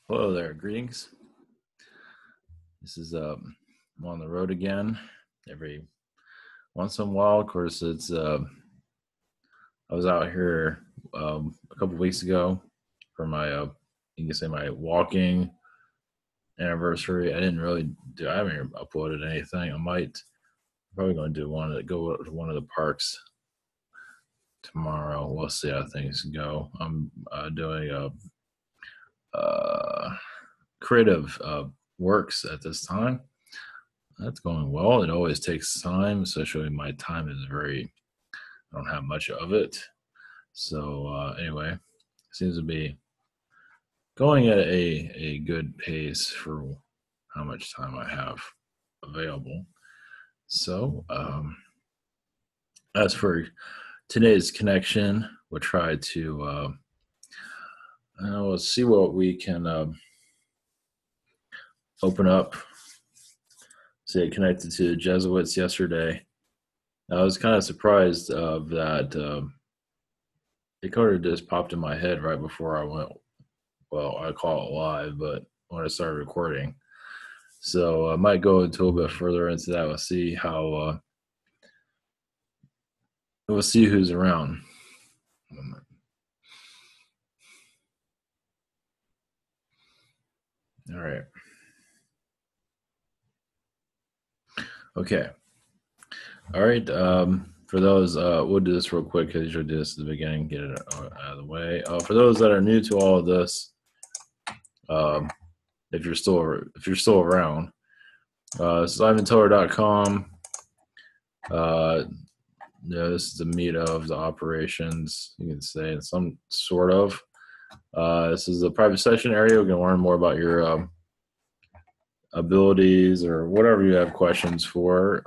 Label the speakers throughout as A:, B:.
A: Hello there, greetings. This is I'm on the road again. Every once in a while, of course, it's I was out here a couple weeks ago for my you can say my walking anniversary. I didn't really do. I haven't uploaded anything. Probably going to go to one of the parks tomorrow. We'll see how things go. I'm doing a creative works at this time. That's going well. It always takes time, especially my time is I don't have much of it. So anyway, seems to be going at a good pace for how much time I have available. So as for today's connection, we'll try to we'll see what we can open up. See, I connected to the Jesuits yesterday. I was kind of surprised of that. It kind of just popped in my head right before I went. Well, I call it live, but when I started recording, so I might go into a little bit further into that. We'll see how. We'll see who's around. All right. Okay. All right. For those, we'll do this real quick because you'll do this at the beginning, get it out of the way. For those that are new to all of this, if you're still around, this is ivanteller.com. This is the meat of the operations, you can say, some sort of. This is a private session area. We're going to learn more about your abilities or whatever you have questions for.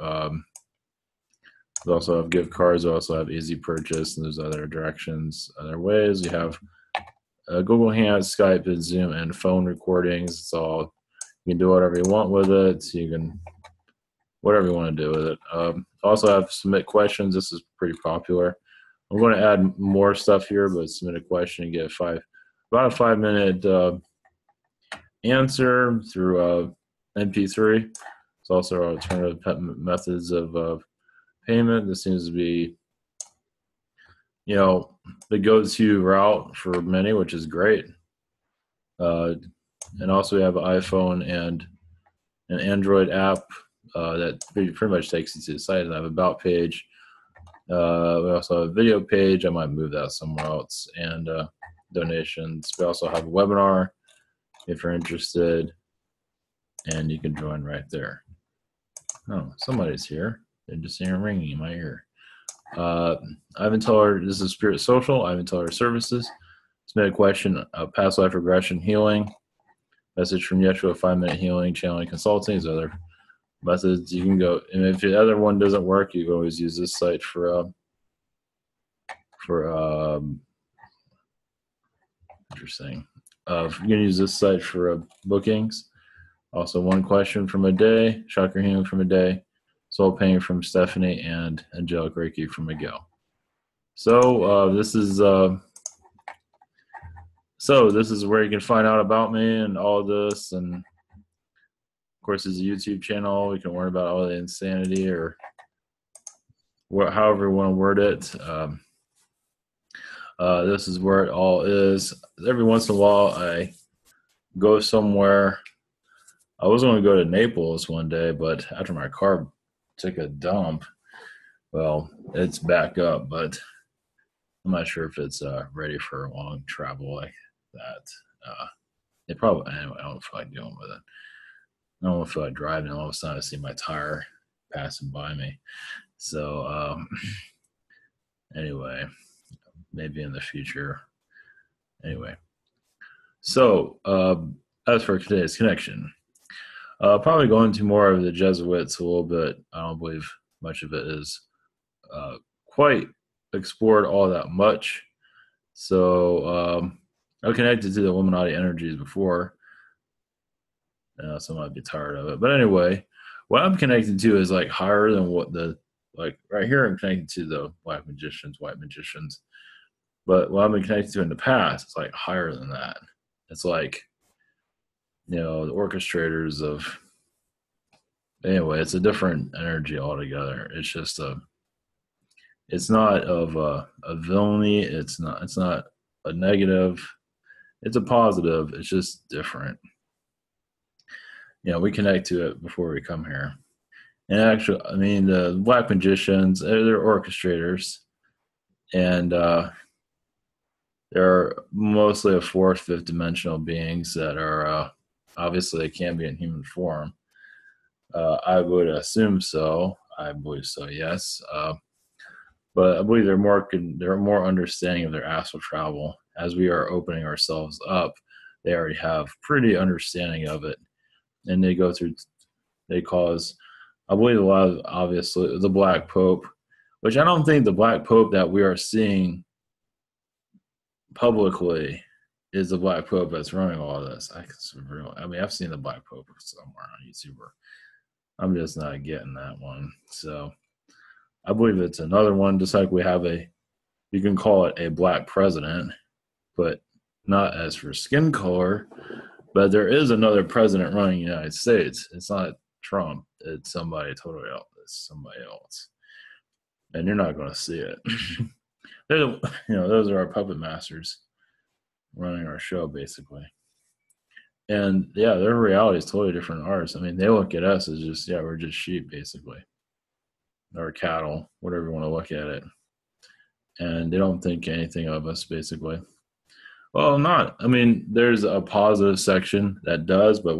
A: We also have gift cards. We also have easy purchase, and there's other directions, other ways. You have Google Hangout, Skype, and Zoom, and phone recordings. It's all, you can do whatever you want with it. You can, whatever you want to do with it. Also have submit questions. This is pretty popular. I'm going to add more stuff here, but submit a question and get about a 5-minute answer through MP3. It's also alternative methods of payment. This seems to be, the go-to route for many, which is great. And also we have an iPhone and an Android app that pretty much takes you to the site. I have about page. We also have a video page. I might move that somewhere else. And donations. We also have a webinar if you're interested. And you can join right there. Oh, somebody's here. They're just hearing ringing in my ear. Ivan Teller, this is Spirit Social, Ivan Teller Services. Submit a question, past life regression healing, message from Yeshua, 5-minute healing, channeling, consulting, these other methods. You can go, and if the other one doesn't work, you can always use this site for interesting. You can use this site for bookings. Also, one question from a day, chakra healing from a day, soul pain from Stephanie, and angelic Reiki from Miguel. So this is where you can find out about me and all of this, and of course, it's a YouTube channel. You can learn about all the insanity or however you want to word it. This is where it all is. Every once in a while, I go somewhere. I was going to go to Naples one day, but after my car took a dump, well, it's back up, but I'm not sure if it's ready for a long travel like that. It probably, anyway, I don't feel like dealing with it. I don't feel like driving. All of a sudden, I see my tire passing by me. So, anyway, maybe in the future. Anyway, so as for today's connection, probably going to more of the Jesuits a little bit. I don't believe much of it is quite explored all that much. So I connected to the Illuminati energies before. Some might be tired of it. But anyway, what I'm connected to is like higher than what right here I'm connected to the white magicians. But what I've been connected to in the past, it's like higher than that. It's like the orchestrators of. Anyway, it's a different energy altogether. It's just it's not of a villainy. It's not a negative. It's a positive. It's just different. We connect to it before we come here. And actually, I mean, the black magicians, they're orchestrators, and they're mostly a fourth, fifth dimensional beings that are obviously they can be in human form. I would assume so. I believe so. Yes. But I believe they're more understanding of their astral travel as we are opening ourselves up. They already have pretty understanding of it, and they cause, I believe, a lot of, obviously, the Black Pope, which I don't think the Black Pope that we are seeing publicly is the Black Pope that's running all of this. I mean, I've seen the Black Pope somewhere on YouTube. I'm just not getting that one. So I believe it's another one, just like we have you can call it a black president, but not as for skin color. But there is another president running the United States. It's not Trump. It's somebody totally else. It's somebody else. And you're not going to see it. Those are our puppet masters running our show, basically. And yeah, their reality is totally different than ours. I mean, they look at us as just, we're just sheep, basically, or cattle, whatever you want to look at it. And they don't think anything of us, basically. Well, not. I mean, there's a positive section that does, but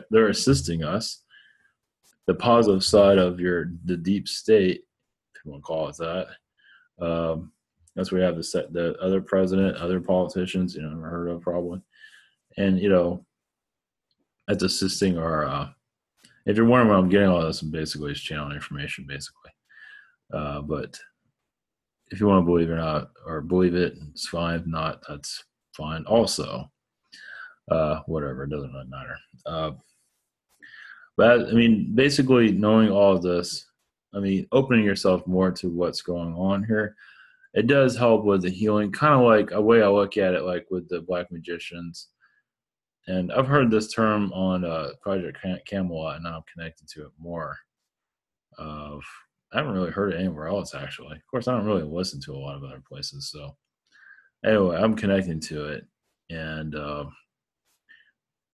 A: they're assisting us. The positive side of the deep state, if you want to call it that. That's where you have the other president, other politicians, never heard of probably. And, that's assisting our, if you're wondering where I'm getting all this, basically it's channeling information, basically. But if you want to believe it or not, or believe it, it's fine. If not, that's fine also. Whatever, it doesn't really matter. But I mean, basically knowing all of this, I mean, opening yourself more to what's going on here, it does help with the healing, kind of like a way I look at it, like with the black magicians. And I've heard this term on Project Camelot, and now I'm connected to it more. I haven't really heard it anywhere else, actually. Of course, I don't really listen to a lot of other places. So anyway, I'm connecting to it. And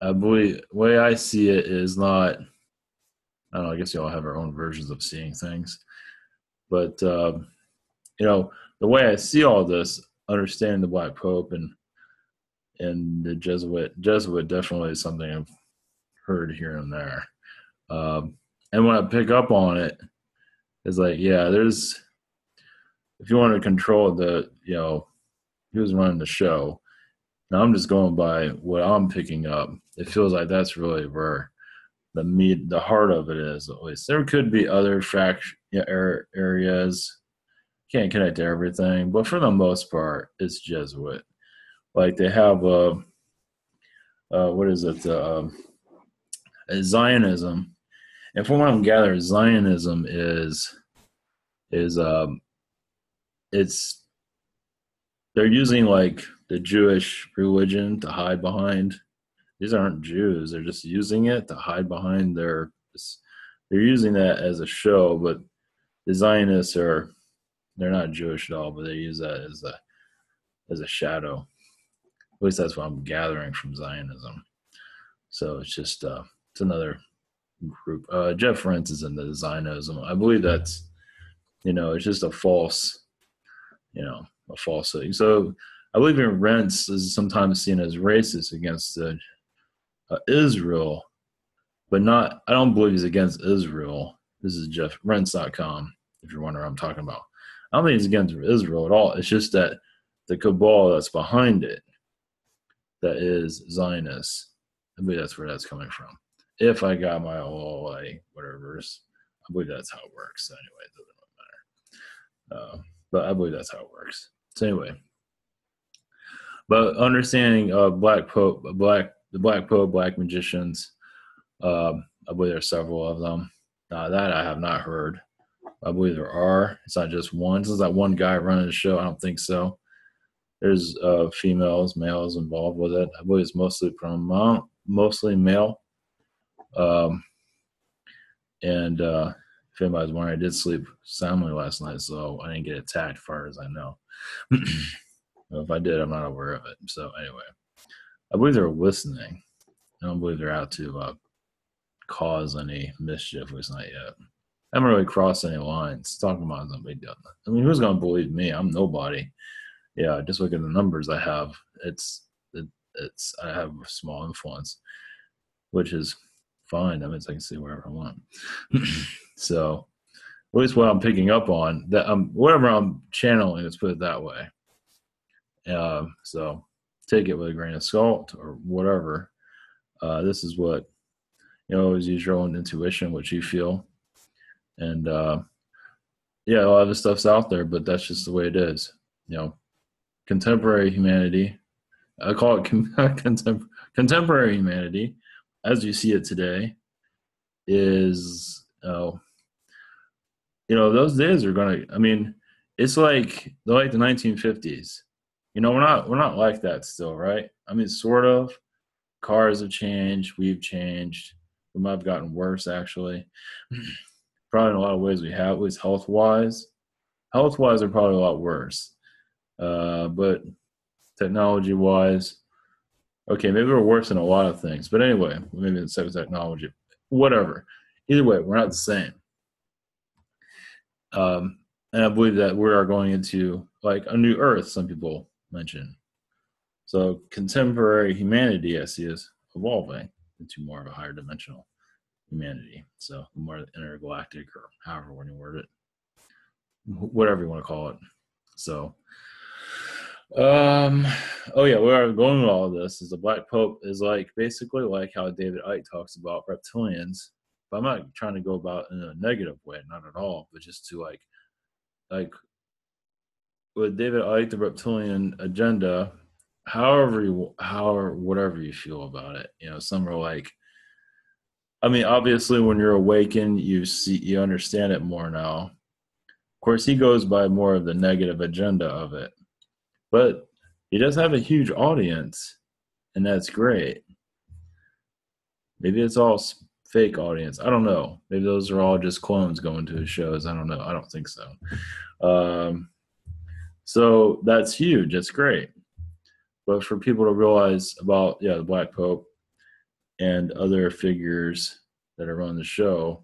A: I believe the way I see it is not, I don't know, I guess you all have our own versions of seeing things. But, the way I see all this, understanding the Black Pope and the Jesuit definitely is something I've heard here and there. And when I pick up on it, it's like, there's, if you want to control who's running the show, now I'm just going by what I'm picking up. It feels like that's really where the heart of it is, at least. There could be other areas, can't connect to everything, but for the most part, it's Jesuit. Like they have what is it? Zionism. And from what I'm gathering, Zionism is it's they're using like the Jewish religion to hide behind. These aren't Jews. They're just using it to hide behind they're using that as a show, but the Zionists they're not Jewish at all, but they use that as a shadow. At least that's what I'm gathering from Zionism. So it's just it's another group. Jeff Rentz is into Zionism. I believe that's it's just a false falsity. So I believe in Rentz is sometimes seen as racist against Israel, but not. I don't believe he's against Israel. This is JeffRentz.com. If you're wondering what I'm talking about, I don't think he's against Israel at all. It's just that the cabal that's behind it, that is Zionist. I believe that's where that's coming from. If I got my whatever, I believe that's how it works. Anyway, it doesn't really matter. But I believe that's how it works. So anyway, but understanding the Black Pope, Black magicians, I believe there are several of them. That I have not heard. I believe there are. It's not just one. It's not that one guy running the show. I don't think so. There's females, males involved with it. I believe it's mostly from, mostly male. Um, and if anybody's wondering, I did sleep soundly last night, so I didn't get attacked, as far as I know. Well, if I did, I'm not aware of it. So anyway, I believe they're listening. I don't believe they're out to cause any mischief, at least not yet. I haven't really crossed any lines. Talking about somebody done that. I mean, who's going to believe me? I'm nobody. Yeah, just look at the numbers I have. It's I have a small influence, which is fine. That means I can see wherever I want. So at least what I'm picking up on, that whatever I'm channeling, let's put it that way. So take it with a grain of salt or whatever. This is what, always use your own intuition, what you feel. And yeah, a lot of the stuff's out there, but that's just the way it is. Contemporary humanity, I call it contemporary humanity, as you see it today, is, those days are going to, I mean, it's like the 1950s. We're not like that still, right? I mean, sort of. Cars have changed. We've changed. We might have gotten worse, actually. Probably in a lot of ways we have, at least health-wise. Health-wise, they're probably a lot worse. But technology-wise, okay, maybe we're worse in a lot of things. But anyway, maybe it's technology. Whatever. Either way, we're not the same. And I believe that we are going into like a new earth, some people mention. So contemporary humanity, I see, is evolving into more of a higher dimensional humanity. So more intergalactic, or however you want to word it, whatever you want to call it. So, oh yeah, where I'm going with all of this is the Black Pope is like basically like how David Icke talks about reptilians. But I'm not trying to go about in a negative way, not at all, but just to like with David Icke, the reptilian agenda. Whatever you feel about it, some are like, I mean, obviously when you're awakened, you understand it more now. Of course, he goes by more of the negative agenda of it, but he does have a huge audience, and that's great. Maybe it's all fake audience. I don't know. Maybe those are all just clones going to his shows. I don't know. I don't think so. So that's huge. That's great. But for people to realize about, the Black Pope and other figures that are on the show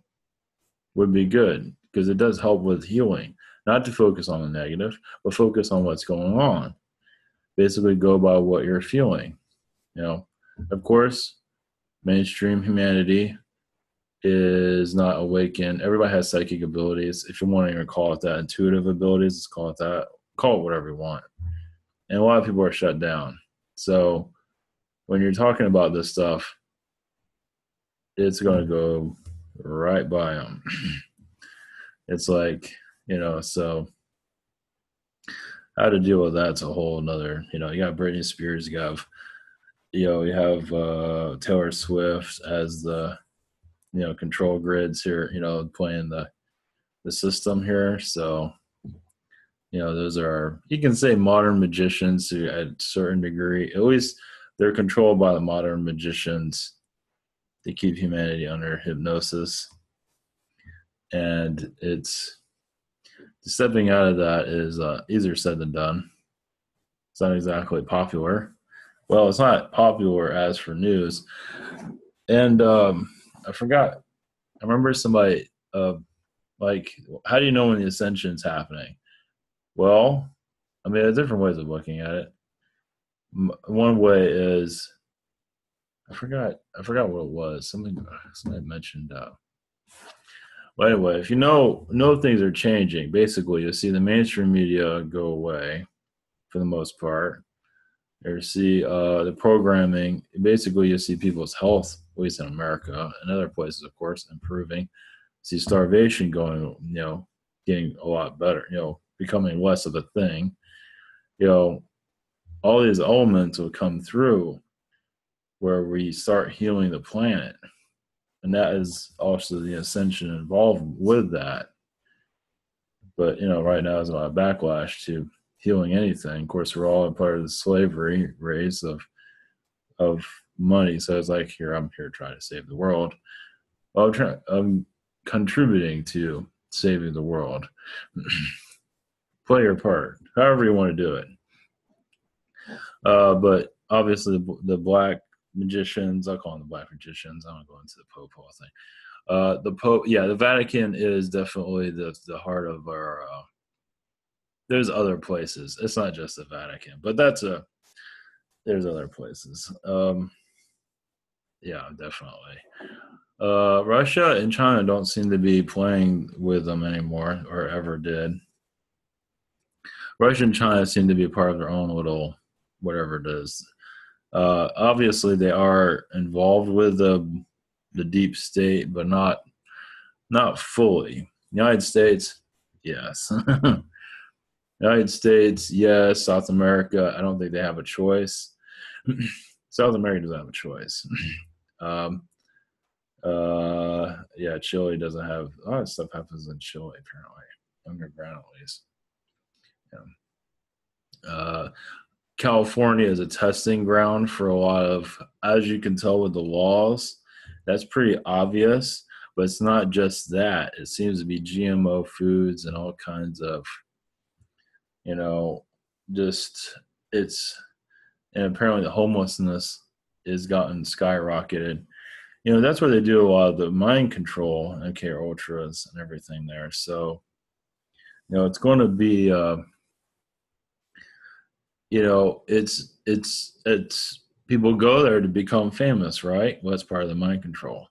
A: would be good, because it does help with healing. Not to focus on the negative, but focus on what's going on. Basically go by what you're feeling. Of course, mainstream humanity is not awakened. Everybody has psychic abilities. If you want to call it that, intuitive abilities, let's call it that. Call it whatever you want. And a lot of people are shut down. So when you're talking about this stuff, it's going to go right by them. It's like, so how to deal with that's a whole nother, you got Britney Spears, you have Taylor Swift as the, control grids here, playing the system here. So, those are, you can say modern magicians to a certain degree. At least they're controlled by the modern magicians to keep humanity under hypnosis. And it's stepping out of that is easier said than done. It's not exactly popular. Well, it's not popular as for news. And I forgot. I remember somebody like, how do you know when the ascension's happening? Well, I mean, there's different ways of looking at it. One way is, I forgot what it was. Somebody mentioned. Well, anyway, if you know things are changing, basically you'll see the mainstream media go away for the most part. You see the programming. Basically, you see people's health, at least in America and other places, of course, improving. See starvation going, getting a lot better, becoming less of a thing. All these elements will come through where we start healing the planet. And that is also the ascension involved with that. But, right now there's a lot of backlash to healing anything. Of course, we're all a part of the slavery race of money. So it's like, here, I'm here trying to save the world. Well, I'm contributing to saving the world. Play your part, however you want to do it. But obviously, the black magicians, I'll call them the black magicians. I don't go into the Pope whole thing. The Pope, yeah, the Vatican is definitely the heart of our. There's other places. It's not just the Vatican, but there's other places. Yeah, definitely. Russia and China don't seem to be playing with them anymore, or ever did. Russia and China seem to be part of their own little whatever it is. Obviously, they are involved with the deep state, but not fully. United States, yes. United States, yes. South America, I don't think they have a choice. South America doesn't have a choice. Yeah, Chile doesn't have. A lot of stuff happens in Chile apparently, underground at least. Yeah. California is a testing ground for a lot of, as you can tell with the laws, that's pretty obvious. But it's not just that. It seems to be GMO foods and all kinds of, just and apparently the homelessness has gotten skyrocketed. That's where they do a lot of the mind control, MK Ultras and everything there. So, it's going to be, it's people go there to become famous, right? Well, that's part of the mind control.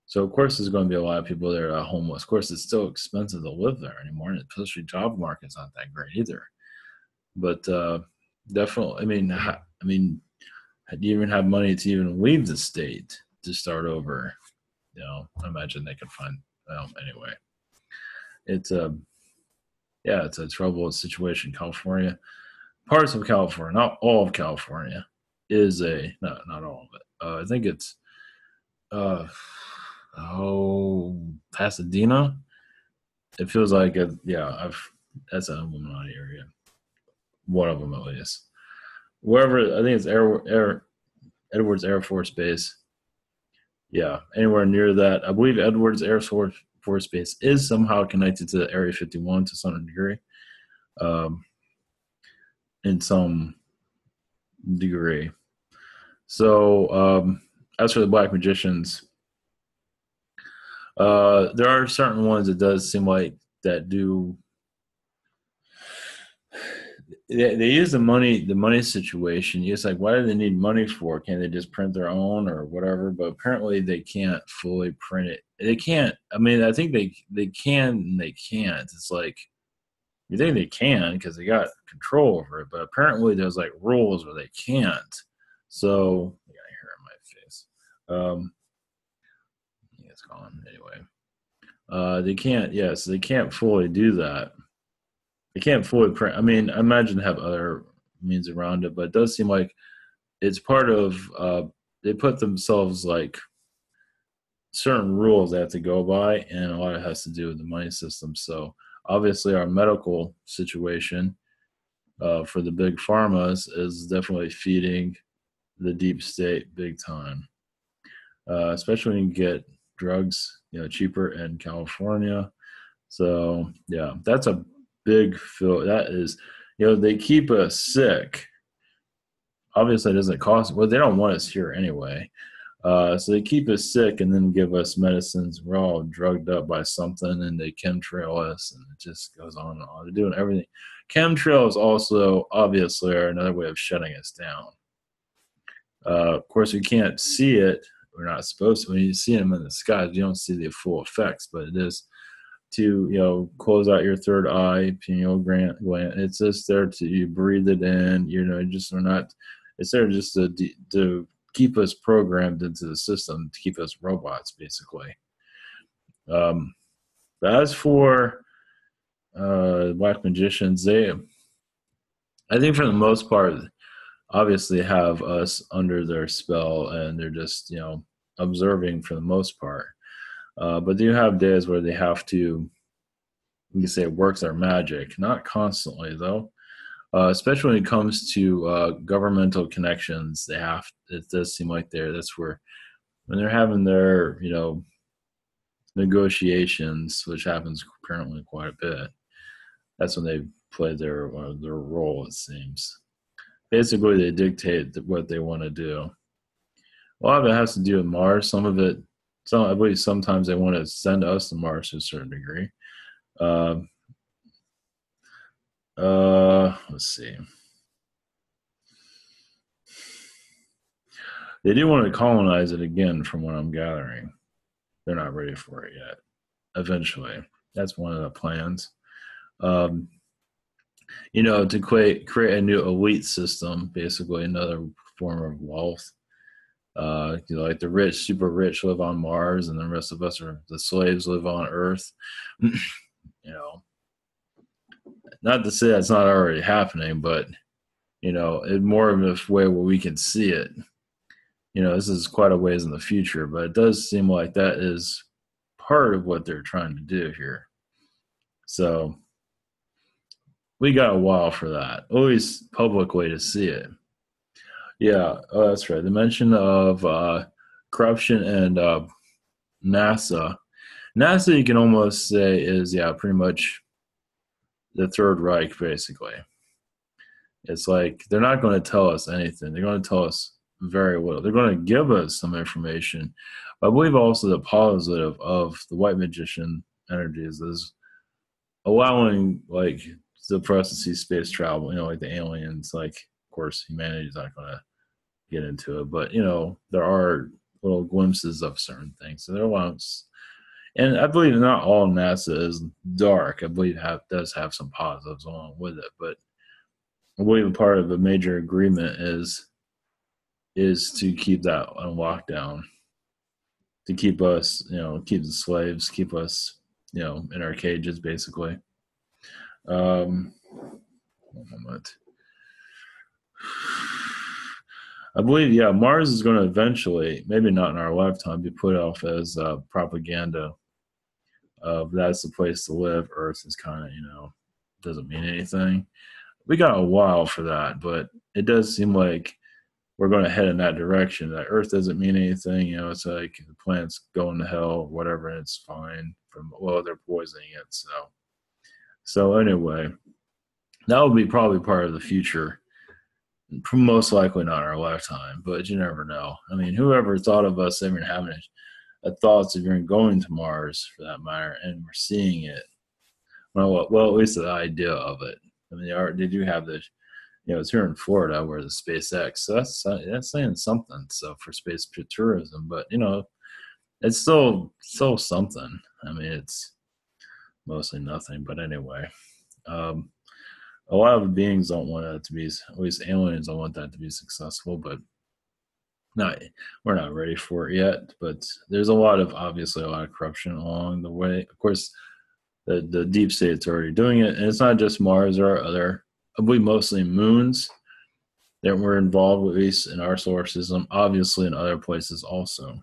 A: So, of course, there's going to be a lot of people there that are homeless. Of course, it's still expensive to live there anymore, and especially job market's not that great either. But definitely, do you even have money to even leave the state to start over? I imagine they could find. Well, anyway, it's a troubled situation. California, parts of California, not all of California, is not all of it. I think it's Pasadena. It feels like that's an Illuminati area. One of them at least. Wherever, I think it's Edwards Air Force Base. Yeah, anywhere near that. I believe Edwards Air Force Base is somehow connected to Area 51 to some degree. In some degree. So as for the black magicians, there are certain ones that does seem like that do. They use the money situation. It's like, why do they need money for? Can't they just print their own or whatever? But apparently they can't fully print it. They can't. I think they can and they can't. It's like, you think they can because they got control over it, but apparently there's like rules where they can't. So I got hair in my face. It's gone anyway. They can't. Yes, they can't fully do that. They can't fully print. I imagine they have other means around it, but it does seem like it's part of. They put themselves like certain rules they have to go by, and a lot of it has to do with the money system. So obviously, our medical situation for the big pharmas is definitely feeding the deep state big time, especially when you get drugs, cheaper in California. So yeah, that's a big fill. That is, they keep us sick. Obviously, it doesn't cost. Well, they don't want us here anyway. So they keep us sick and then give us medicines. We're all drugged up by something, and they chemtrail us, and it just goes on and on. They're doing everything. Chemtrails also obviously are another way of shutting us down. Of course, we can't see it. We're not supposed to. When you see them in the skies, you don't see the full effects, but it is to close out your third eye, pineal gland. It's just there to you breathe it in. We're not. It's there just to keep us programmed into the system, to keep us robots, basically. But as for black magicians, I think for the most part, obviously have us under their spell, and they're just observing for the most part. But they do have days where they have to, you can say, work their magic. Not constantly though. especially when it comes to governmental connections. It does seem like that's where when they're having their negotiations, which happens apparently quite a bit. That's when they play their role. It seems basically they dictate what they want to do. A lot of it has to do with Mars. Some of it, I believe, sometimes they want to send us to Mars to a certain degree. Uh, let's see. They do want to colonize it again, from what I'm gathering. They're not ready for it yet. Eventually, that's one of the plans. Um, to create a new elite system, basically another form of wealth. Like the rich, super rich, live on Mars, and the rest of us are the slaves, live on Earth. Not to say that's not already happening, but in more of a way where we can see it. This is quite a ways in the future, but it does seem like that is part of what they're trying to do here. So we got a while for that, at least publicly, to see it. Yeah, that's right. The mention of corruption and NASA. NASA, you can almost say, is pretty much the Third Reich, basically. It's like they're not going to tell us anything. They're going to tell us very little. They're going to give us some information. But I believe also the positive of the white magician energies is allowing for us to see space travel, like the aliens. Like, of course, humanity's not going to get into it, but there are little glimpses of certain things. So there are and I believe not all NASA is dark. I believe does have some positives along with it, but I believe a part of the major agreement is to keep that on lockdown, to keep us, keep the slaves, keep us, in our cages, basically. One moment. I believe, Mars is going to eventually, maybe not in our lifetime, be put off as propaganda. That's the place to live. Earth is kind of, doesn't mean anything. We got a while for that, but it does seem like we're going to head in that direction. That Earth doesn't mean anything. It's like the planet's going to hell or whatever, and it's fine. They're poisoning it. So anyway, that will be probably part of the future. Most likely not our lifetime, but you never know. I mean, whoever thought of us even having a thoughts of even going to Mars, for that matter, and we're seeing it. Well, at least the idea of it. I mean, they do have this. It's here in Florida where the SpaceX. So that's saying something. So for space tourism, but it's still something. I mean, it's mostly nothing. But anyway, a lot of beings don't want that to be. At least aliens don't want that to be successful. But we're not ready for it yet. But there's obviously a lot of corruption along the way. Of course, the deep state's already doing it, and it's not just Mars. There are other, I believe, mostly moons that were involved, at least in our solar system, obviously in other places also.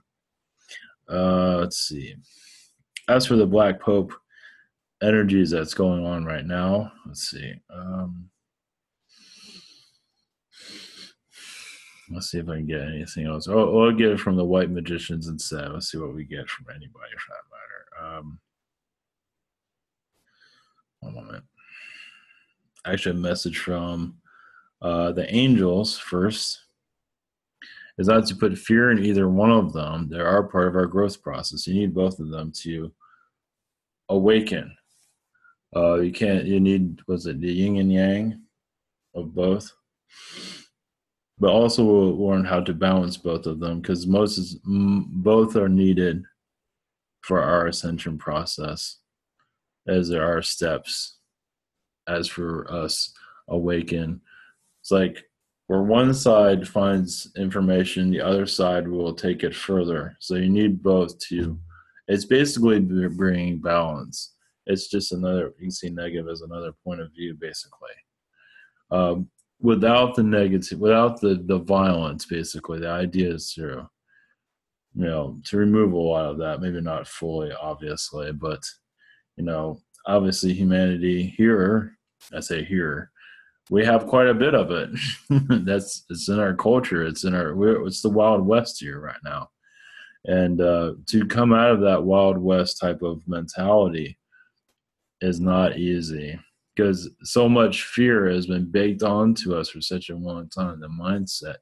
A: Let's see. As for the Black Pope energies that's going on right now, let's see. Let's see if I can get anything else. I'll get it from the white magicians instead. Let's see what we get from anybody, for that matter. One moment. Actually, a message from the angels first is not to put fear in either one of them. They are part of our growth process. You need both of them to awaken. You need, the yin and yang of both? But also we'll learn how to balance both of them, because both are needed for our ascension process, as there are steps. As for us awaken, it's like where one side finds information, the other side will take it further. So you need both it's basically bringing balance. It's just you can see negative as another point of view, basically. Without the negative, without the violence, basically, the idea is to remove a lot of that. Maybe not fully, obviously, but obviously humanity here, I say here, we have quite a bit of it. It's in our culture. It's the Wild West here right now. And to come out of that Wild West type of mentality is not easy because so much fear has been baked onto us for such a long time. The mindset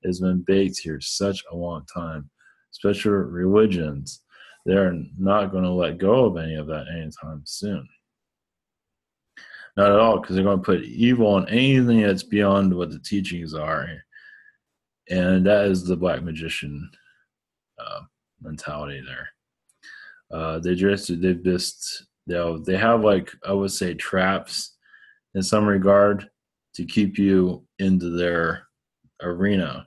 A: has been baked here such a long time, especially religions. They're not going to let go of any of that anytime soon. Not at all, because they're going to put evil on anything that's beyond what the teachings are. And that is the black magician mentality there. They have, like, I would say, traps in some regard to keep you into their arena.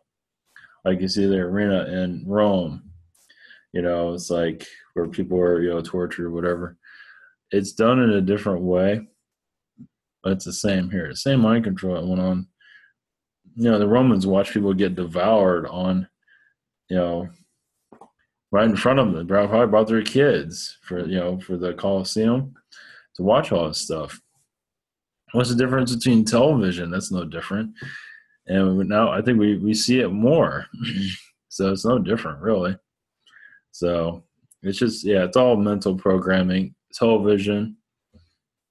A: Like you see the arena in Rome, it's like where people are, tortured or whatever. It's done in a different way, but it's the same here. The same mind control that went on. The Romans watched people get devoured on, right in front of them. They probably brought their kids for the Colosseum to watch all this stuff. What's the difference between television? That's no different. And now I think we see it more. So it's no different, really. So it's just, it's all mental programming. Television,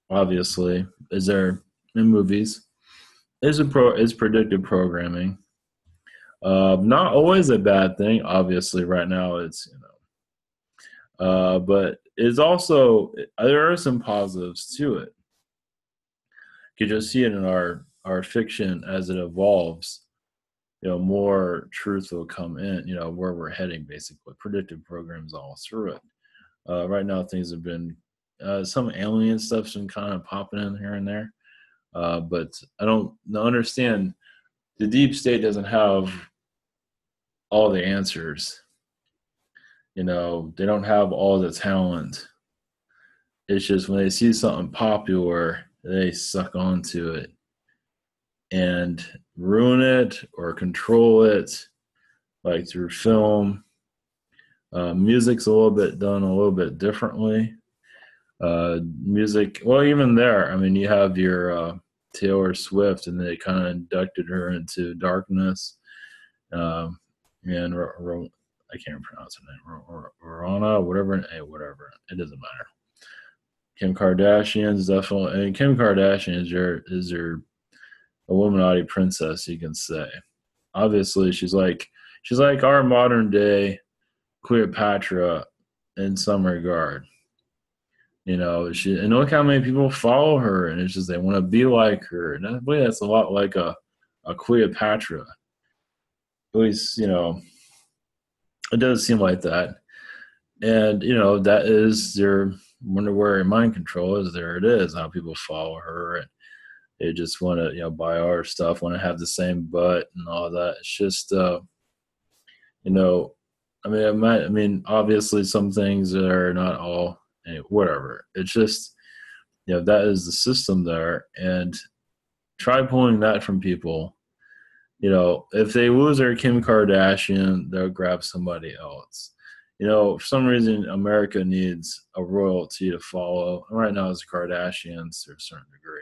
A: obviously, is there in movies, is predictive programming. Not always a bad thing. Obviously, right now it's, but it's also, there are some positives to it. You can just see it in our fiction as it evolves. More truth will come in, where we're heading, basically. Predictive programs all through it. Right now, things have been, some alien stuff's been kind of popping in here and there. But I don't understand, the deep state doesn't have all the answers. They don't have all the talent. It's just when they see something popular, they suck onto it and ruin it or control it, like through film. Music's done a little bit differently. Music, well, even there, I mean, you have your Taylor Swift, and they kind of inducted her into darkness. And I can't pronounce her name, Rona, whatever, it doesn't matter. Kim Kardashian's definitely, and Kim Kardashian is your Illuminati princess, you can say. Obviously, she's like our modern day Cleopatra in some regard. And look how many people follow her, and it's just they want to be like her. And I believe that's a lot like a Cleopatra. At least, it does seem like that. And, that is their, wonder where mind control is. There it is, how people follow her. And they just want to, buy our stuff, want to have the same butt and all that. It's just, obviously some things are not all, whatever. It's just, that is the system there. And try pulling that from people. If they lose their Kim Kardashian, they'll grab somebody else. For some reason, America needs a royalty to follow. And right now, it's the Kardashians to a certain degree.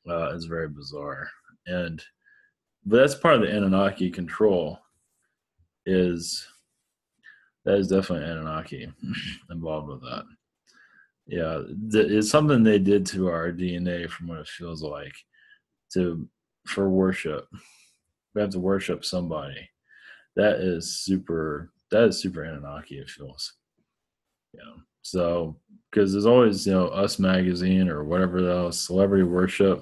A: It's very bizarre. But that's part of the Anunnaki control. That is definitely Anunnaki involved with that. Yeah, it's something they did to our DNA, from what it feels like, for worship. We have to worship somebody. That is super Anunnaki, it feels. So, because there's always, Us Magazine or whatever else, celebrity worship.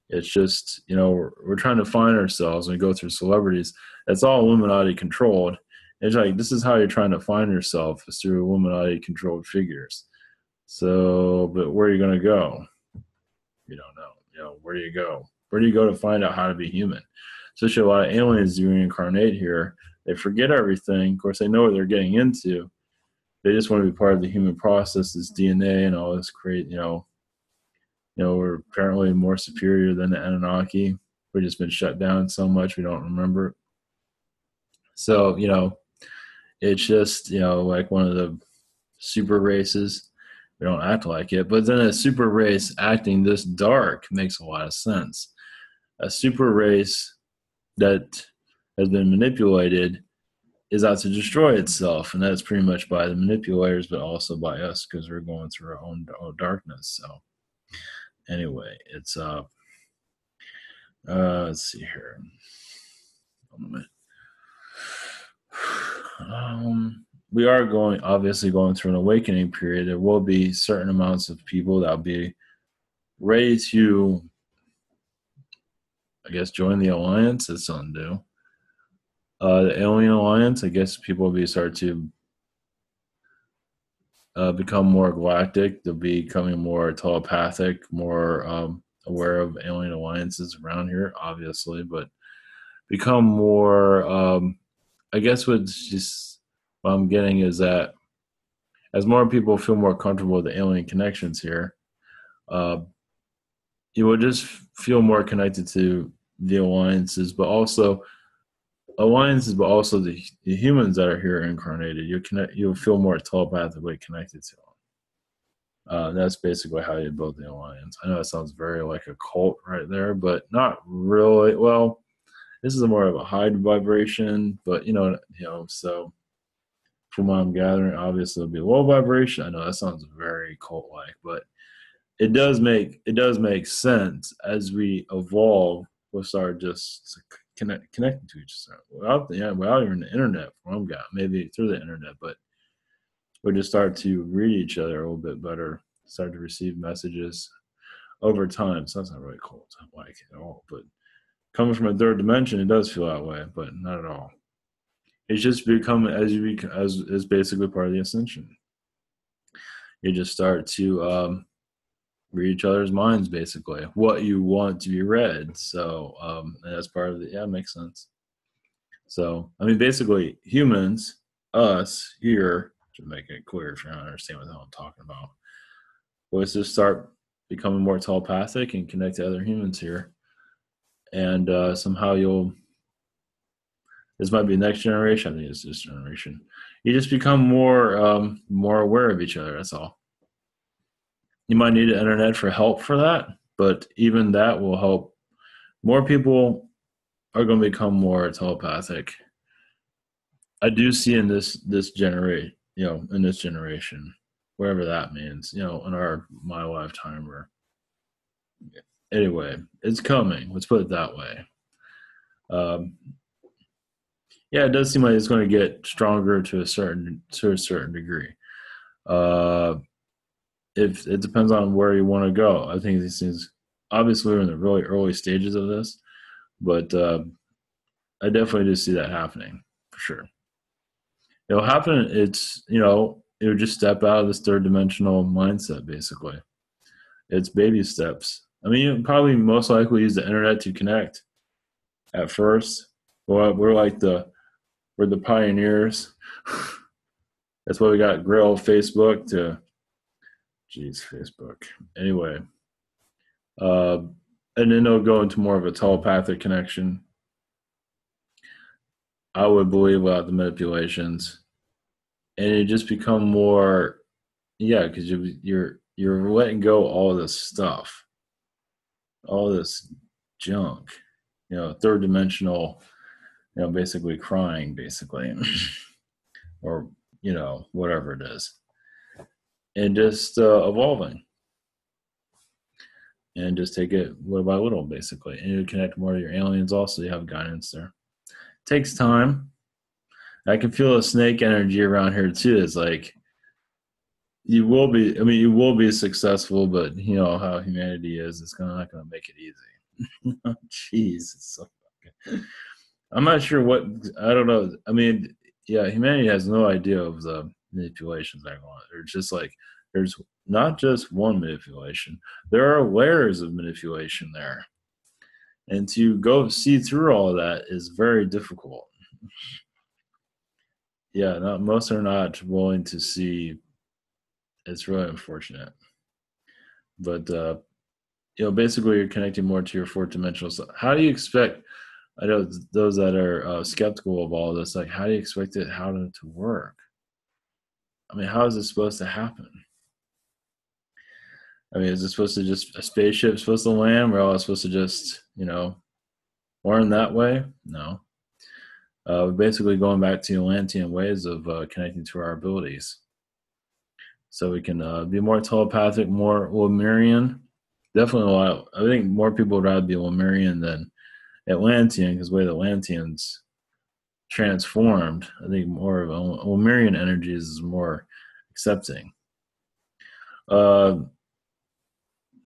A: It's just, we're trying to find ourselves, and we go through celebrities. It's all Illuminati controlled. It's like, this is how you're trying to find yourself, is through Illuminati controlled figures. So, but where are you going to go? You don't know. Where do you go? Where do you go to find out how to be human? Especially a lot of aliens do reincarnate here. They forget everything. Of course, they know what they're getting into. They just want to be part of the human process, this DNA and all this we're apparently more superior than the Anunnaki. We've just been shut down so much we don't remember it. So, it's just, like one of the super races. We don't act like it. But then a super race acting this dark makes a lot of sense. A super race that has been manipulated is out to destroy itself, and that's pretty much by the manipulators, but also by us because we're going through our own darkness. So anyway, it's let's see here. We are obviously going through an awakening period. There will be certain amounts of people that'll be ready to, I guess, join the alliance. That's something new. The Alien Alliance, I guess people will start to become more galactic. They'll be becoming more telepathic, more aware of alien alliances around here, obviously, but become more, I guess what I'm getting is that as more people feel more comfortable with the alien connections here, you will just feel more connected to the alliances, but also the humans that are here incarnated. You'll feel more telepathically connected to them. That's basically how you build the alliance. I know it sounds very like a cult right there, but not really. Well, this is more of a high vibration, but so from what I'm gathering, obviously it'll be low vibration. I know that sounds very cult-like, but it does make sense as we evolve. We'll start just connecting to each other without even the internet. From what maybe through the internet, but we'll just start to read each other a little bit better. Start to receive messages over time. So that's not really cult-like at all, but coming from a third dimension, it does feel that way, but not at all. It's just become as is basically part of the ascension. You just start to read each other's minds, basically what you want to be read. So and that's part of it. Yeah, it makes sense. So I mean, basically, humans, us here, to make it clear if you don't understand what the hell I'm talking about, was just start becoming more telepathic and connect to other humans here, and somehow this might be next generation. I think it's this generation. You just become more aware of each other. That's all. You might need the internet for help for that, but even that will help. More people are going to become more telepathic. I do see in this generation, in this generation, whatever that means, in my lifetime or anyway, it's coming. Let's put it that way. Yeah, it does seem like it's going to get stronger to a certain degree. If it depends on where you want to go. I think these things, obviously, we're in the really early stages of this, but I definitely do see that happening for sure. It'll happen. It would just step out of this third dimensional mindset. Basically, it's baby steps. I mean, you probably most likely use the internet to connect at first. Well, we're the pioneers. That's why we got Grill, Facebook Facebook. Anyway, and then they'll go into more of a telepathic connection. I would believe without the manipulations, and it just become more, because you're letting go all this stuff, all this junk, third dimensional, basically crying, basically, or whatever it is, and just evolving, and just take it little by little, basically, and you connect more to your aliens. Also, you have guidance there. It takes time. I can feel a snake energy around here too. It's like you will be successful, but you know how humanity is. It's not going to make it easy. Jeez, it's so fucking. I'm not sure what. I don't know. I mean, yeah, humanity has no idea of the manipulations that go on. There's just like there's not just one manipulation. There are layers of manipulation there, and to go see through all of that is very difficult. Yeah, most are not willing to see. It's really unfortunate, but basically, you're connecting more to your fourth dimensional. So how do you expect? I know those that are skeptical of all this, like, how do you expect how to work? I mean, how is it supposed to happen? I mean, is it supposed to just a spaceship supposed to land? We're all supposed to just, learn that way? No. We're basically going back to Atlantean ways of connecting to our abilities. So we can be more telepathic, more Lemurian. Definitely a lot. I think more people would rather be Lemurian than Atlantean because the way the Atlanteans transformed, I think more of Lemurian energies is more accepting.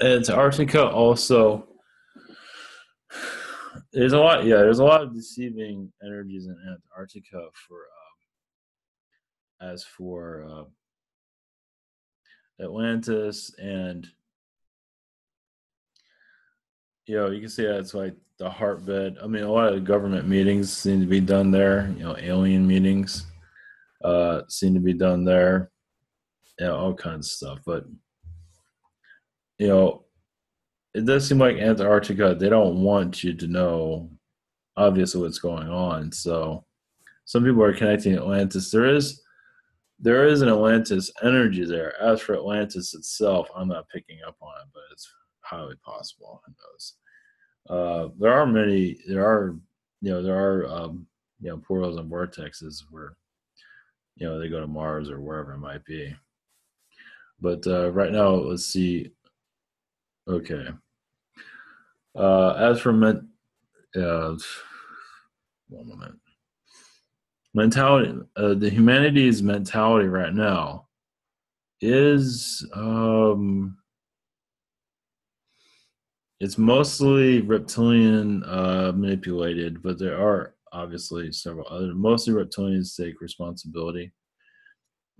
A: Antarctica also, there's a lot of deceiving energies in Antarctica as for Atlantis, and you can see that it's like the heartbeat. I mean, a lot of government meetings seem to be done there. Alien meetings seem to be done there. All kinds of stuff. But it does seem like Antarctica, they don't want you to know obviously what's going on. So some people are connecting Atlantis. There is an Atlantis energy there. As for Atlantis itself, I'm not picking up on it, but it's highly possible. Who knows? There are portals and vortexes where they go to Mars or wherever it might be. But right now, let's see. Okay. As for one moment. Mentality, the humanity's mentality right now is it's mostly reptilian manipulated, but there are obviously several other. Mostly reptilians take responsibility.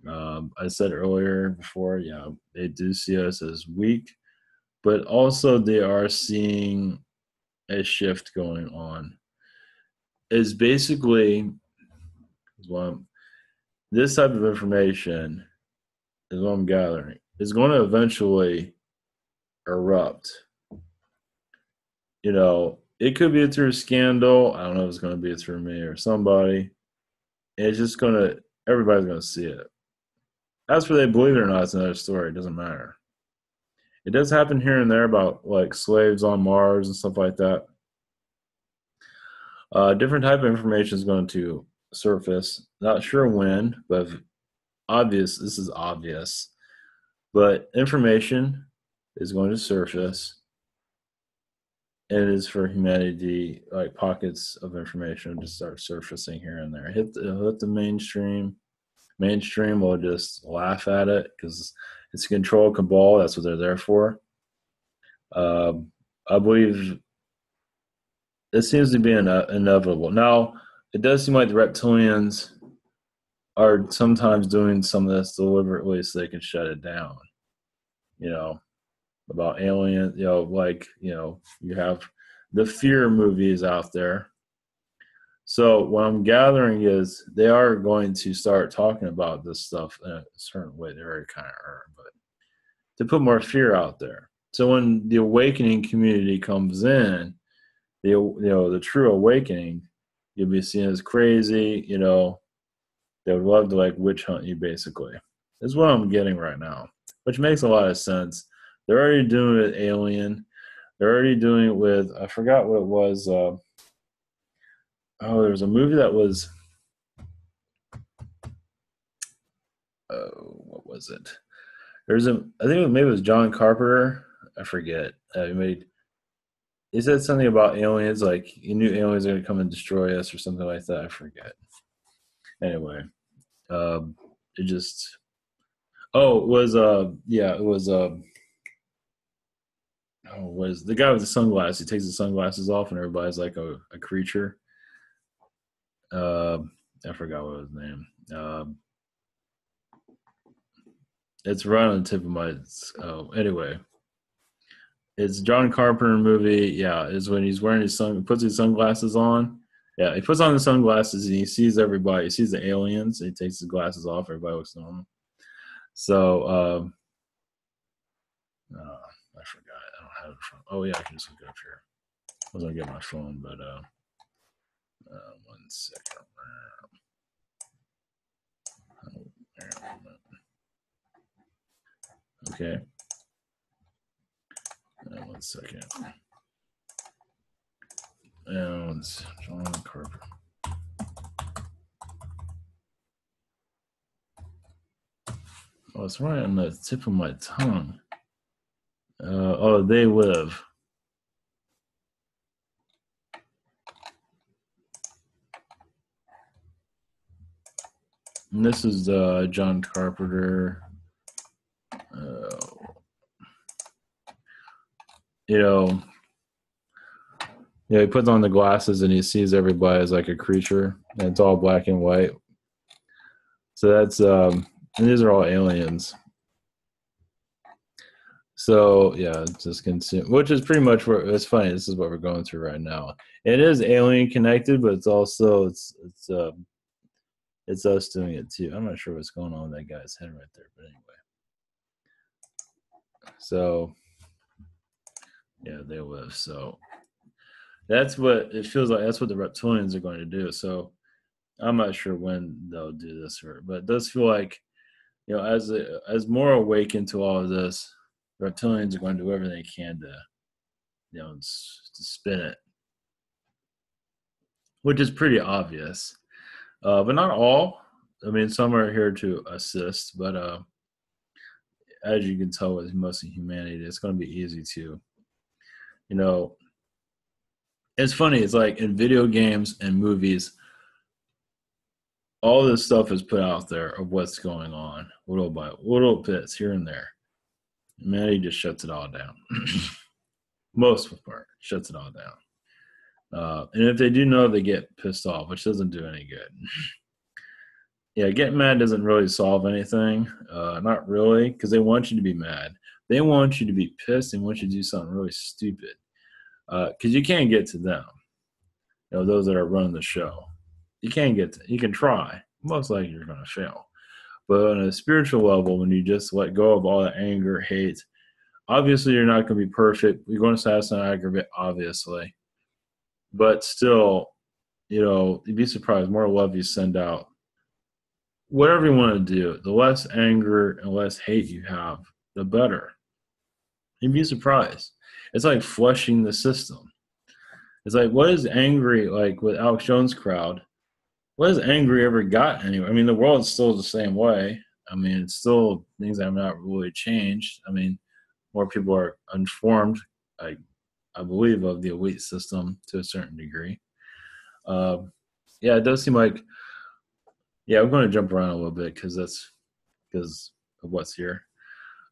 A: I said earlier before, they do see us as weak, but also they are seeing a shift going on. It's basically this type of information is what I'm gathering. Is going to eventually erupt. It could be through scandal. I don't know if it's going to be through me or somebody. It's just everybody's going to see it. As for they believe it or not, it's another story. It doesn't matter. It does happen here and there about like slaves on Mars and stuff like that. Different type of information is going to surface. Not sure when, but this is obvious. But information is going to surface. And it is for humanity, like pockets of information to start surfacing here and there. Hit the mainstream. Mainstream will just laugh at it because it's a control cabal. That's what they're there for. I believe it seems to be inevitable. Now, it does seem like the reptilians are sometimes doing some of this deliberately so they can shut it down. About aliens, you have the fear movies out there. So what I'm gathering is they are going to start talking about this stuff in a certain way. They already kind of are, but to put more fear out there. So when the awakening community comes in, the true awakening, you'll be seen as crazy. They would love to like witch hunt you. Basically, is what I'm getting right now, which makes a lot of sense. They're already doing it with Alien. They're already doing it with, I forgot what it was. There was a movie that was, what was it? I think maybe it was John Carpenter. I forget. He said something about aliens, like he knew aliens are going to come and destroy us or something like that. I forget. Anyway, it just, it was, it was, was the guy with the sunglasses? He takes the sunglasses off, and everybody's like a creature. I forgot what his name. It's right on the tip of my. Anyway, it's John Carpenter movie. Yeah, is when he's wearing puts his sunglasses on. Yeah, he puts on the sunglasses and he sees everybody. He sees the aliens. He takes his glasses off. Everybody looks normal. So, I forgot. I don't have it. Oh yeah, I can just look it up here. I was gonna get my phone, but 1 second. Okay. 1 second. And John Carpenter. Oh, it's right on the tip of my tongue. Oh, They Live. And this is John Carpenter. He puts on the glasses and he sees everybody as like a creature, and it's all black and white. So that's and these are all aliens. So yeah, just consume, which is pretty much where it's funny. This is what we're going through right now. It is alien connected, but it's also it's us doing it too. I'm not sure what's going on with that guy's head right there, but anyway. So yeah, They Live. So that's what it feels like. That's what the reptilians are going to do. So I'm not sure when they'll do this, but it does feel like, as more awakened to all of this, reptilians are going to do everything they can to, to spin it, which is pretty obvious. But not all. I mean, some are here to assist, but as you can tell with mostly humanity, it's going to be easy to, it's funny. It's like in video games and movies, all this stuff is put out there of what's going on, little by little bits here and there. Humanity just shuts it all down. Most of the part shuts it all down. And if they do know, they get pissed off, which doesn't do any good. Yeah, getting mad doesn't really solve anything. Not really, because they want you to be mad. They want you to be pissed and want you to do something really stupid. Because you can't get to them. Those that are running the show. You can't get to. You can try. Most likely you're going to fail. But on a spiritual level, when you just let go of all the anger, hate, obviously you're not going to be perfect. You're going to satisfy and aggravate, obviously. But still, you'd be surprised. More love you send out. Whatever you want to do, the less anger and less hate you have, the better. You'd be surprised. It's like flushing the system. It's like, what is angry, like with Alex Jones' crowd? What has angry ever got anywhere? I mean, the world's still the same way. I mean, it's still things that have not really changed. I mean, more people are informed, I believe, of the elite system to a certain degree. Yeah, it does seem like, yeah, I'm going to jump around a little bit because of what's here.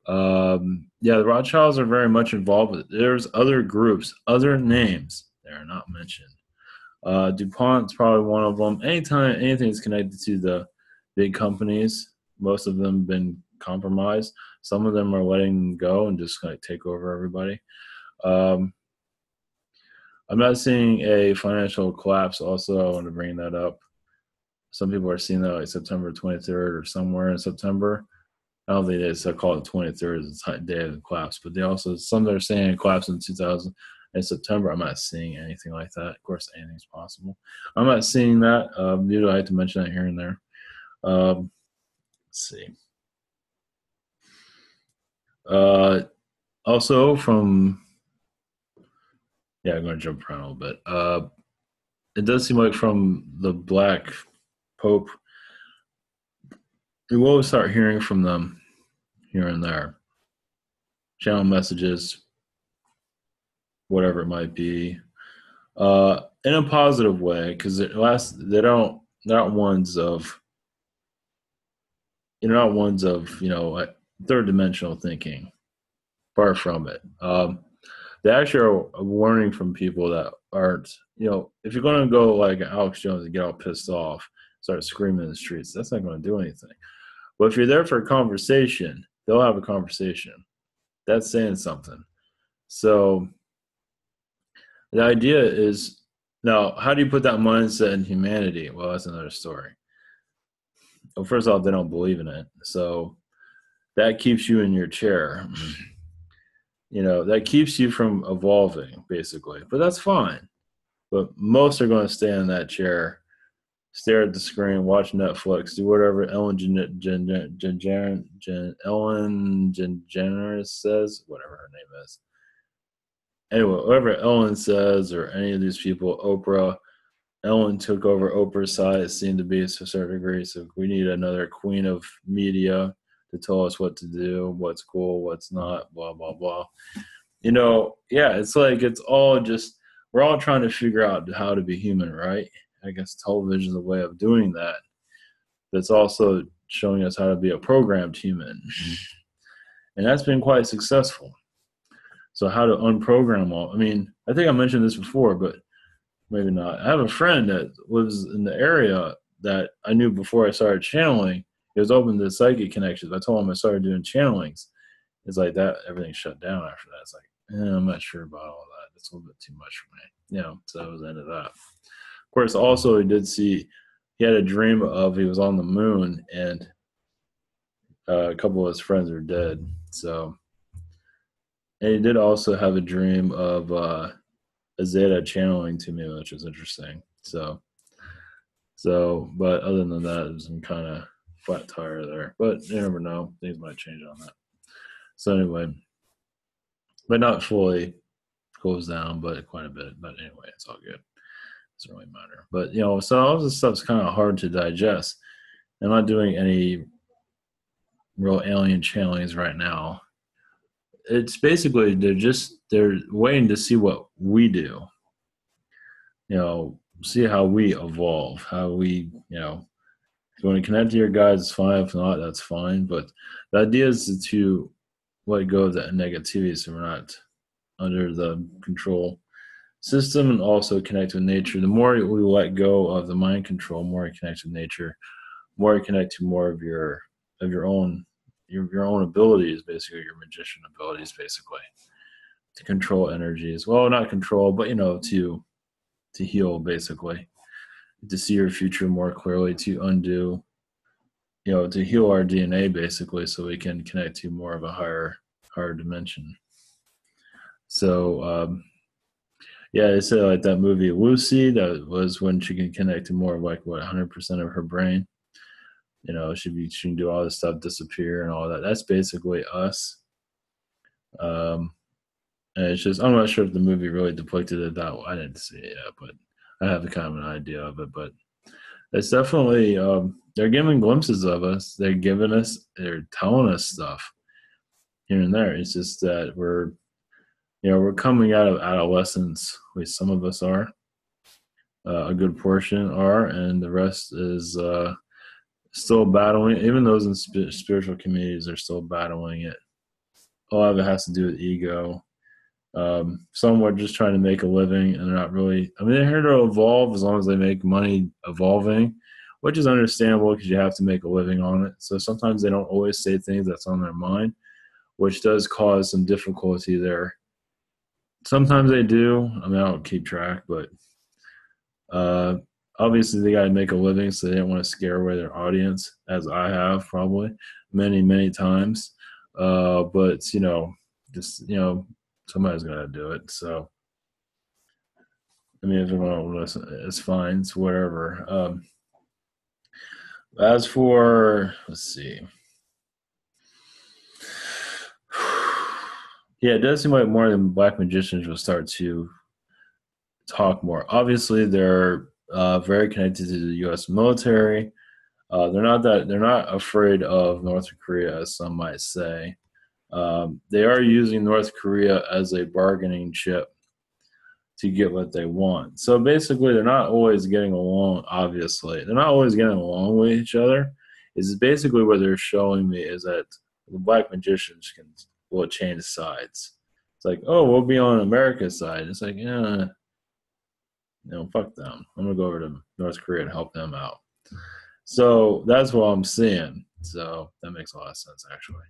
A: Yeah, the Rothschilds are very much involved with it. There's other groups, other names that are not mentioned. DuPont's probably one of them. Anytime anything's connected to the big companies, most of them have been compromised. Some of them are letting them go and just like take over everybody. I'm not seeing a financial collapse. Also, I want to bring that up. Some people are seeing that like September 23rd or somewhere in September. I don't think they call it 23rd as the day of the collapse, but they also, some are saying it collapsed in 2000 in September. I'm not seeing anything like that. Of course, anything's possible. I'm not seeing that. Usually I have to mention that here and there. Let's see. Also from, yeah, I'm going to jump around a little bit. It does seem like from the Black Pope, we will start hearing from them here and there. Channel messages, whatever it might be, in a positive way, because they're not ones of third dimensional thinking. Far from it. They actually are warning from people that aren't, if you're going to go like Alex Jones and get all pissed off, start screaming in the streets, that's not going to do anything. But if you're there for a conversation, they'll have a conversation. That's saying something. So the idea is, now, how do you put that mindset in humanity? Well, that's another story. Well, first off, they don't believe in it. So that keeps you in your chair. That keeps you from evolving, basically. But that's fine. But most are going to stay in that chair, stare at the screen, watch Netflix, do whatever Ellen DeGeneres says, whatever her name is. anyway, whatever Ellen says or any of these people, Oprah, Ellen took over Oprah's side, it seemed to be to a certain degree. So we need another queen of media to tell us what to do, what's cool, what's not, blah, blah, blah. Yeah, it's like it's all just, we're all trying to figure out how to be human, right? I guess television is a way of doing that. That's also showing us how to be a programmed human. And that's been quite successful. So how to unprogram all, I think I mentioned this before, but maybe not. I have a friend that lives in the area that I knew before I started channeling. He was open to psychic connections. I told him I started doing channelings. It's like that, everything shut down after that. It's like, I'm not sure about all that. It's a little bit too much for me. So that was the end of that. Of course, also he had a dream of he was on the moon and a couple of his friends are dead. So, and he did also have a dream of a Zeta channeling to me, which was interesting. So, but other than that, it was some kind of flat tire there. But you never know; things might change on that. So anyway, but not fully goes down, but quite a bit. But anyway, it's all good. Doesn't really matter. But so all this stuff's kind of hard to digest. I'm not doing any real alien channelings right now. It's basically they're waiting to see what we do. See how we evolve, how we, if you want to connect to your guides, it's fine. If not, that's fine. But the idea is to let go of that negativity so we're not under the control system, and also connect with nature. The more we let go of the mind control, the more you connect with nature, the more you connect to more of your own abilities, basically your magician abilities, basically to control energies. Well, not control, but to heal, basically, to see your future more clearly, to undo, to heal our DNA, basically, so we can connect to more of a higher dimension. So, yeah, they say like that movie Lucy, that was when she can connect to more of like 100% of her brain. She can do all this stuff, disappear and all that. That's basically us. And it's just, I'm not sure if the movie really depicted it that way. I didn't see it yet, but I have kind of an idea of it. But it's definitely, they're giving glimpses of us. They're telling us stuff here and there. It's just that we're coming out of adolescence. At least some of us are. A good portion are, and the rest is still battling. Even those in spiritual communities are still battling it. A lot of it has to do with ego. Some are just trying to make a living, and they're not really. They're here to evolve as long as they make money evolving, which is understandable because you have to make a living on it. So sometimes they don't always say things that's on their mind, which does cause some difficulty there. Sometimes they do. I don't keep track, but obviously they got to make a living, so they didn't want to scare away their audience, as I have probably many, many times. But just somebody's got to do it. So if you want to listen, it's fine. It's whatever. As for, let's see. Yeah, it does seem like more than black magicians will start to talk more. Obviously, they're very connected to the U.S. military. They're not afraid of North Korea, as some might say. They are using North Korea as a bargaining chip to get what they want. So basically, they're not always getting along. Obviously, they're not always getting along with each other. Is basically what they're showing me is that the black magicians will change sides. It's like, oh, we'll be on America's side. It's like, yeah. Fuck them. I'm going to go over to North Korea and help them out. So that's what I'm seeing. So that makes a lot of sense, actually.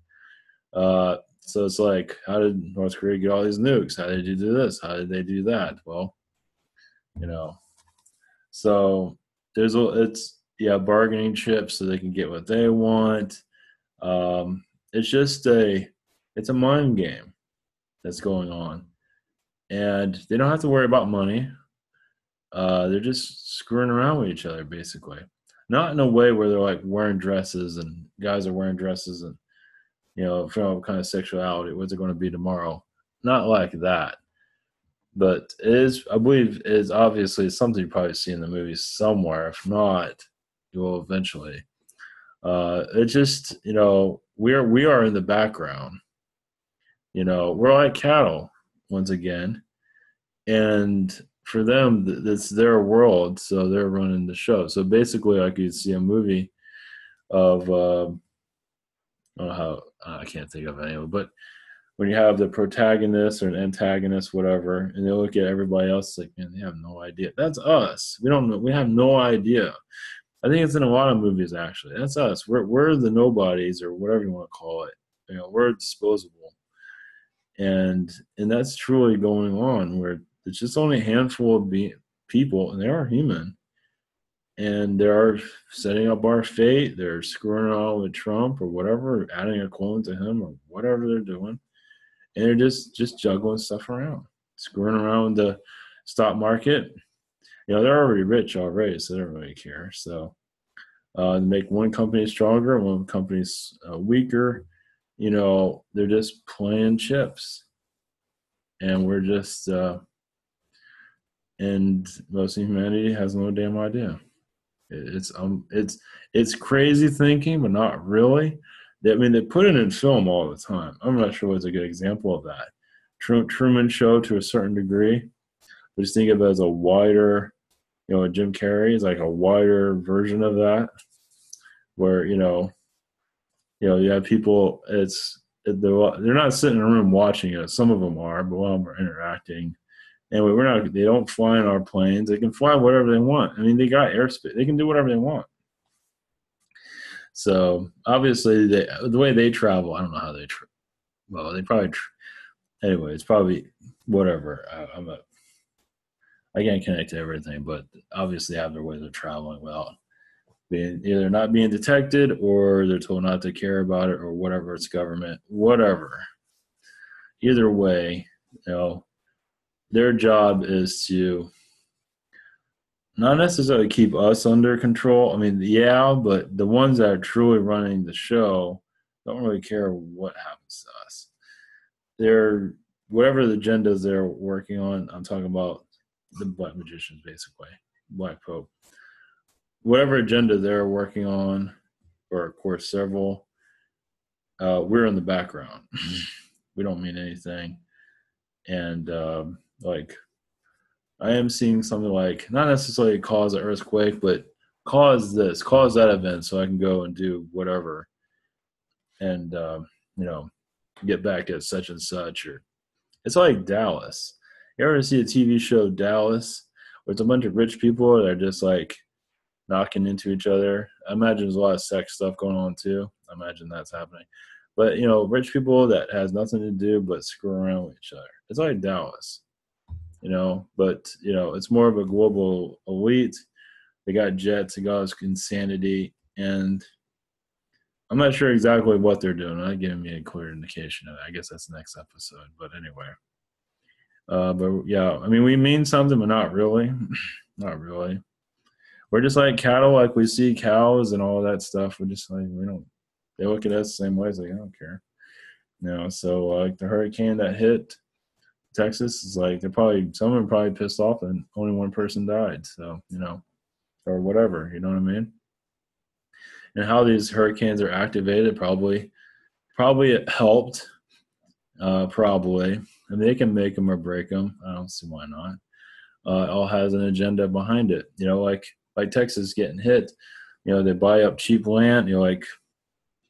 A: So it's like, how did North Korea get all these nukes? How did they do this? How did they do that? Well, so it's bargaining chips so they can get what they want. It's just it's a mind game that's going on. And they don't have to worry about money. They're just screwing around with each other, basically. Not in a way where they're like wearing dresses and guys are wearing dresses and, from kind of sexuality. What's it going to be tomorrow? Not like that. But it is, I believe, is obviously something you probably see in the movie somewhere. If not, you will eventually. It just, we are in the background. We're like cattle once again, and for them, it's their world, so they're running the show. So basically, like you see a movie of, I don't know how, I can't think of any of it, but when you have the protagonist or an antagonist, whatever, and they look at everybody else like, man, they have no idea. That's us. We don't know. We have no idea. I think it's in a lot of movies, actually. That's us. We're the nobodies, or whatever you want to call it. We're disposable, and that's truly going on. Where it's just only a handful of people, and they are human, and they are setting up our fate. They're screwing around with Trump or whatever, adding a clone to him or whatever they're doing, and they're just juggling stuff around, screwing around the stock market. They're already rich already, so they don't really care. So make one company stronger, one company's weaker. They're just playing chips, and we're just and most of humanity has no damn idea. It's crazy thinking, but not really. I mean, they put it in film all the time. I'm not sure what's a good example of that. Truman Show to a certain degree, but just think of it as a wider, Jim Carrey is like a wider version of that, where you have people. They're not sitting in a room watching it. Some of them are, but a lot of them are interacting. Anyway, we're not. They don't fly in our planes. They can fly whatever they want. I mean, they got airspace. They can do whatever they want. So obviously, the way they travel, I don't know how they. Well, they probably. Anyway, it's probably whatever. I can't connect to everything, but obviously have their ways of traveling without being either not being detected, or they're told not to care about it, or whatever. It's government, whatever. Either way, their job is to not necessarily keep us under control. I mean, yeah, but the ones that are truly running the show don't really care what happens to us. They're whatever the agendas they're working on. I'm talking about the Black magicians, basically, Black Pope. Whatever agenda they're working on, or of course several, we're in the background. We don't mean anything. And I am seeing something like, not necessarily cause an earthquake, but cause that event, so I can go and do whatever, and get back at such and such. Or it's like Dallas. You ever see a TV show Dallas, where it's a bunch of rich people that are just like knocking into each other? I imagine there's a lot of sex stuff going on too. I imagine that's happening. But rich people that has nothing to do but screw around with each other. It's like Dallas. But it's more of a global elite. They got jets, they got insanity, and I'm not sure exactly what they're doing. Not giving me a clear indication of it. I guess that's the next episode. But anyway, but yeah, I mean, we mean something, but not really. Not really. We're just like cattle, like we see cows and all that stuff. We're just like, we don't. They look at us the same way. It's like, I don't care. So like the hurricane that hit Texas is like, some of them probably pissed off and only one person died. So, or whatever, you know what I mean? And how these hurricanes are activated, probably it helped. Probably. I mean, they can make them or break them. I don't see why not. It all has an agenda behind it. Like Texas getting hit, they buy up cheap land. Like,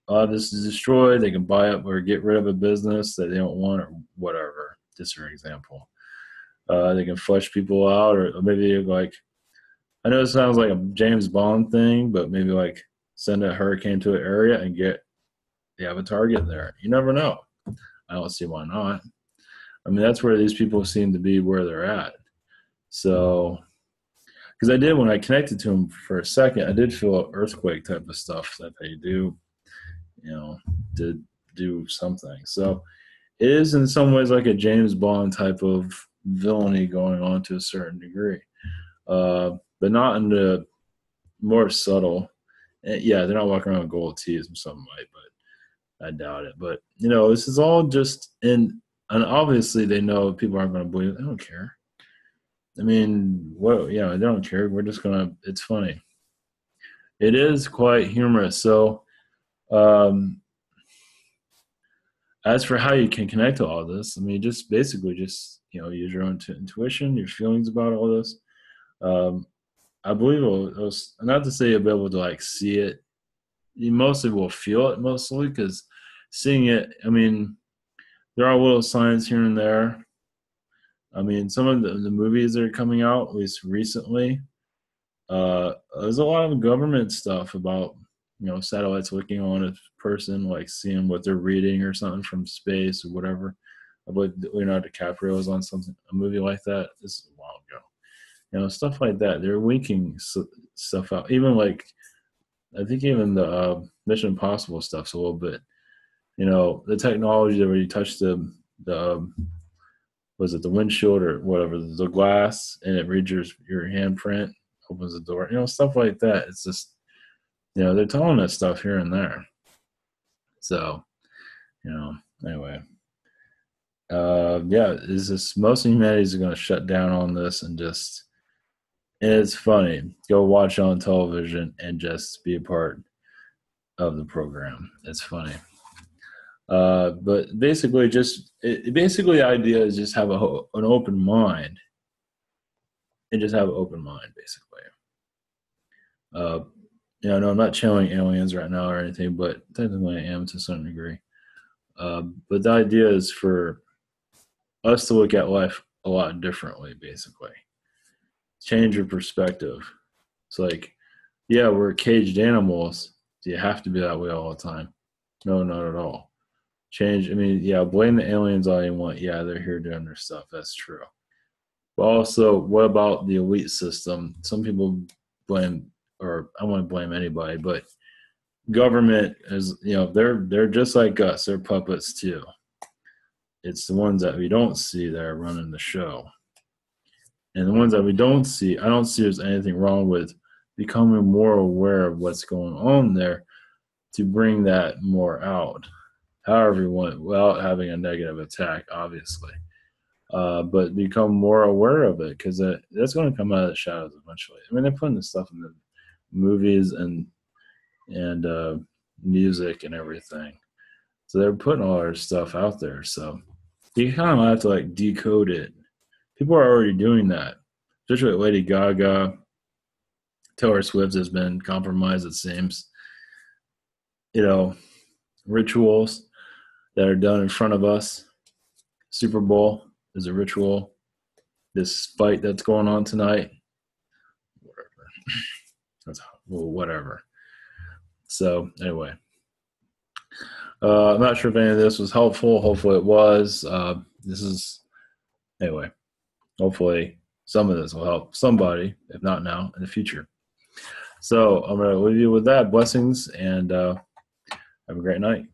A: this is destroyed. They can buy up or get rid of a business that they don't want, or whatever. Just for example, they can flush people out, or maybe like, I know it sounds like a James Bond thing, but maybe like send a hurricane to an area and they have a target there. You never know. I don't see why not. I mean, that's where these people seem to be, where they're at. So, because I did, when I connected to them for a second, I did feel earthquake type of stuff that they do, to do something. So it is in some ways like a James Bond type of villainy going on to a certain degree, but not in the more subtle. Yeah, they're not walking around with gold teeth, some might, but I doubt it. But this is all just and obviously they know people aren't going to believe it. They don't care. I mean, what? You know, they don't care. We're just gonna. It's funny. It is quite humorous. So, um, as for how you can connect to all this, I mean, just basically just use your own intuition, your feelings about all this. Um, I believe it was not to say you'll be able to like see it. You mostly will feel it mostly because seeing it. I mean, there are little signs here and there. I mean, some of the movies that are coming out, at least recently, there's a lot of government stuff about satellites looking on a person, like seeing what they're reading or something from space or whatever. I believe Leonardo DiCaprio was on a movie like that. This is a while ago. Stuff like that. They're winking stuff out. Even like I think even the Mission Impossible stuff's a little bit. The technology that when you touch the was it the windshield or whatever, the glass, and it reads your handprint, opens the door, stuff like that. It's just, they're telling us stuff here and there. So, anyway, yeah, is this most of humanity is going to shut down on this and just, it's funny. Go watch on television and just be a part of the program. It's funny. But basically, basically, the idea is just have an open mind, and just have an open mind, basically. No, I'm not channeling aliens right now or anything, but technically I am to some degree. But the idea is for us to look at life a lot differently, basically. Change your perspective. It's like, yeah, we're caged animals. Do you have to be that way all the time? No, not at all. Change. I mean, yeah, blame the aliens all you want. Yeah, they're here doing their stuff. That's true. But also, what about the elite system? Some people blame, or I won't blame anybody, but government is, they're just like us. They're puppets too. It's the ones that we don't see that are running the show. And the ones that we don't see, I don't see there's anything wrong with becoming more aware of what's going on there to bring that more out. However you want, without having a negative attack, obviously. But become more aware of it, because that's going to come out of the shadows eventually. I mean, they're putting this stuff in the movies and music and everything. So they're putting all their stuff out there. So you kind of have to like decode it. People are already doing that. Especially with Lady Gaga. Taylor Swift has been compromised, it seems. Rituals that are done in front of us. Super Bowl is a ritual. This fight that's going on tonight. Whatever. So anyway. I'm not sure if any of this was helpful. Hopefully it was. Anyway, hopefully some of this will help somebody, if not now, in the future. So I'm going to leave you with that. Blessings, and have a great night.